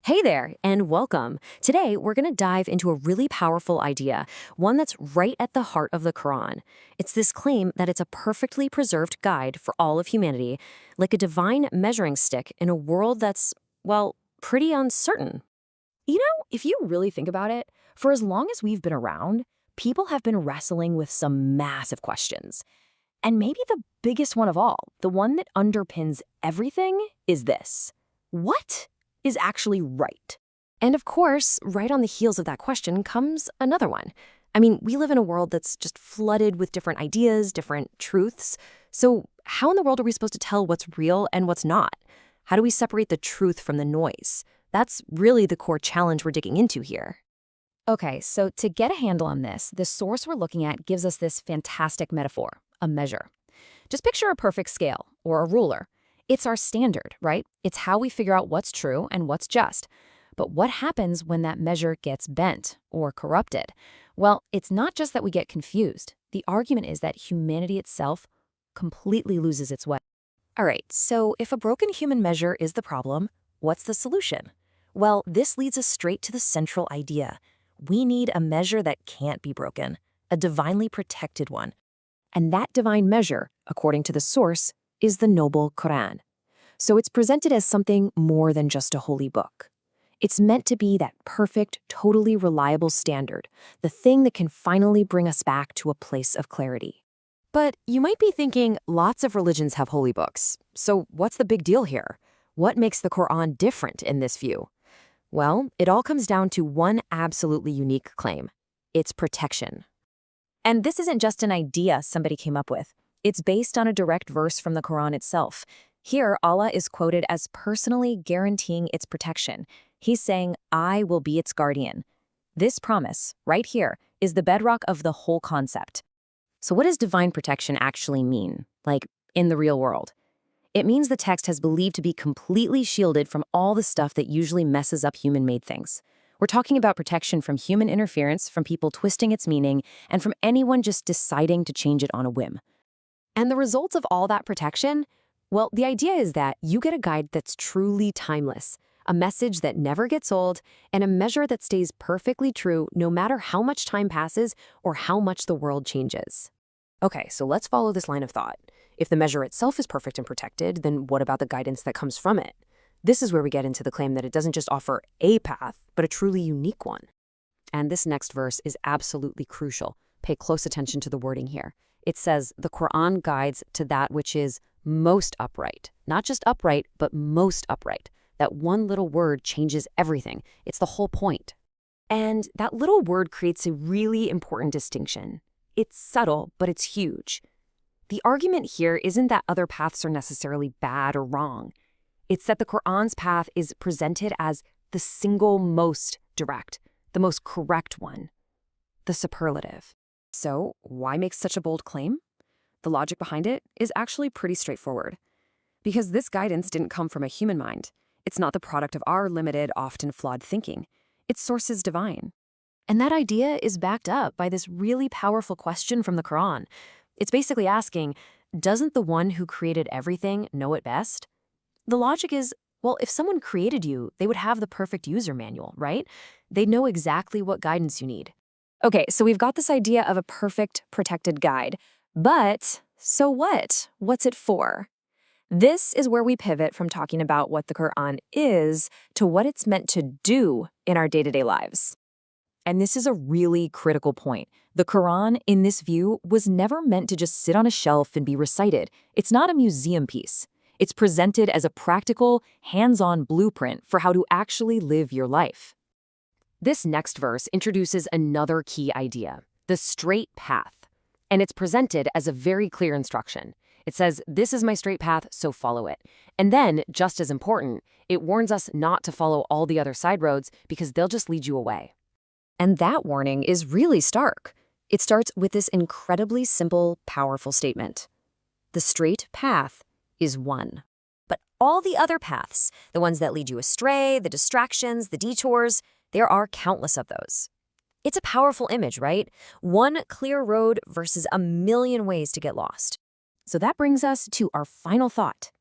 Hey there, and welcome. Today, we're going to dive into a really powerful idea, one that's right at the heart of the Quran. It's this claim that it's a perfectly preserved guide for all of humanity, like a divine measuring stick in a world that's, well, pretty uncertain. If you really think about it, for as long as we've been around, people have been wrestling with some massive questions. And maybe the biggest one of all, the one that underpins everything, is this: what is actually right? And of course, right on the heels of that question comes another one. I mean, we live in a world that's just flooded with different ideas, different truths. So how in the world are we supposed to tell what's real and what's not? How do we separate the truth from the noise? That's really the core challenge we're digging into here. Okay, so to get a handle on this, the source we're looking at gives us this fantastic metaphor: a measure. Just picture a perfect scale, or a ruler. It's our standard, right? It's how we figure out what's true and what's just. But what happens when that measure gets bent or corrupted? Well, it's not just that we get confused. The argument is that humanity itself completely loses its way. All right, so if a broken human measure is the problem, what's the solution? Well, this leads us straight to the central idea. We need a measure that can't be broken, a divinely protected one. And that divine measure, according to the source, is the noble Quran. So it's presented as something more than just a holy book. It's meant to be that perfect, totally reliable standard, the thing that can finally bring us back to a place of clarity. But you might be thinking, lots of religions have holy books. So what's the big deal here? What makes the Quran different in this view? Well, it all comes down to one absolutely unique claim: its protection. And this isn't just an idea somebody came up with. It's based on a direct verse from the Quran itself. Here, Allah is quoted as personally guaranteeing its protection. He's saying, "I will be its guardian." This promise, right here, is the bedrock of the whole concept. So what does divine protection actually mean, like in the real world? It means the text has believed to be completely shielded from all the stuff that usually messes up human-made things. We're talking about protection from human interference, from people twisting its meaning, and from anyone just deciding to change it on a whim. And the results of all that protection? Well, the idea is that you get a guide that's truly timeless, a message that never gets old, and a measure that stays perfectly true no matter how much time passes or how much the world changes. Okay, so let's follow this line of thought. If the measure itself is perfect and protected, then what about the guidance that comes from it? This is where we get into the claim that it doesn't just offer a path, but a truly unique one. And this next verse is absolutely crucial. Pay close attention to the wording here. It says, the Quran guides to that which is most upright. Not just upright, but most upright. That one little word changes everything. It's the whole point. And that little word creates a really important distinction. It's subtle, but it's huge. The argument here isn't that other paths are necessarily bad or wrong. It's that the Quran's path is presented as the single most direct, the most correct one, the superlative. So, why make such a bold claim? The logic behind it is actually pretty straightforward. Because this guidance didn't come from a human mind. It's not the product of our limited, often flawed thinking. Its source is divine. And that idea is backed up by this really powerful question from the Quran. It's basically asking, doesn't the one who created everything know it best? The logic is, well, if someone created you, they would have the perfect user manual, right? They'd know exactly what guidance you need. Okay, so we've got this idea of a perfect, protected guide. But so what? What's it for? This is where we pivot from talking about what the Quran is to what it's meant to do in our day-to-day lives. And this is a really critical point. The Quran, in this view, was never meant to just sit on a shelf and be recited. It's not a museum piece. It's presented as a practical, hands-on blueprint for how to actually live your life. This next verse introduces another key idea, the straight path. And it's presented as a very clear instruction. It says, this is my straight path, so follow it. And then, just as important, it warns us not to follow all the other side roads because they'll just lead you away. And that warning is really stark. It starts with this incredibly simple, powerful statement. The straight path is one. But all the other paths, the ones that lead you astray, the distractions, the detours, there are countless of those. It's a powerful image, right? One clear road versus a million ways to get lost. So that brings us to our final thought.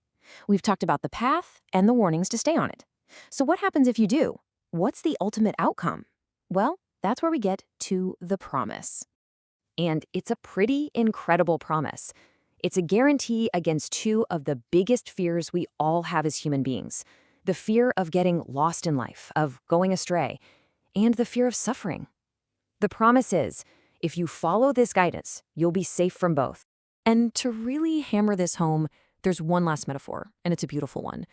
We've talked about the path and the warnings to stay on it. So what happens if you do? What's the ultimate outcome? Well, that's where we get to the promise. And it's a pretty incredible promise. It's a guarantee against two of the biggest fears we all have as human beings: the fear of getting lost in life, of going astray, and the fear of suffering. The promise is, if you follow this guidance, you'll be safe from both. And to really hammer this home, there's one last metaphor, and it's a beautiful one.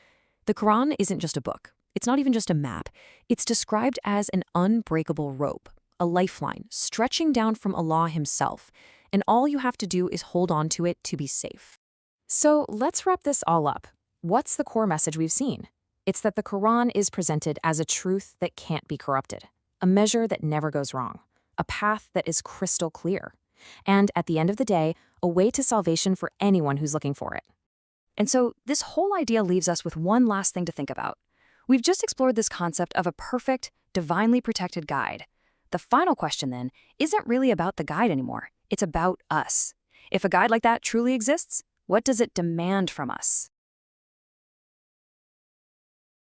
The Quran isn't just a book. It's not even just a map. It's described as an unbreakable rope, a lifeline stretching down from Allah himself, and all you have to do is hold on to it to be safe. So let's wrap this all up. What's the core message we've seen? It's that the Quran is presented as a truth that can't be corrupted, a measure that never goes wrong, a path that is crystal clear, and at the end of the day, a way to salvation for anyone who's looking for it. And so this whole idea leaves us with one last thing to think about. We've just explored this concept of a perfect, divinely protected guide. The final question, then, isn't really about the guide anymore. It's about us. If a guide like that truly exists, what does it demand from us?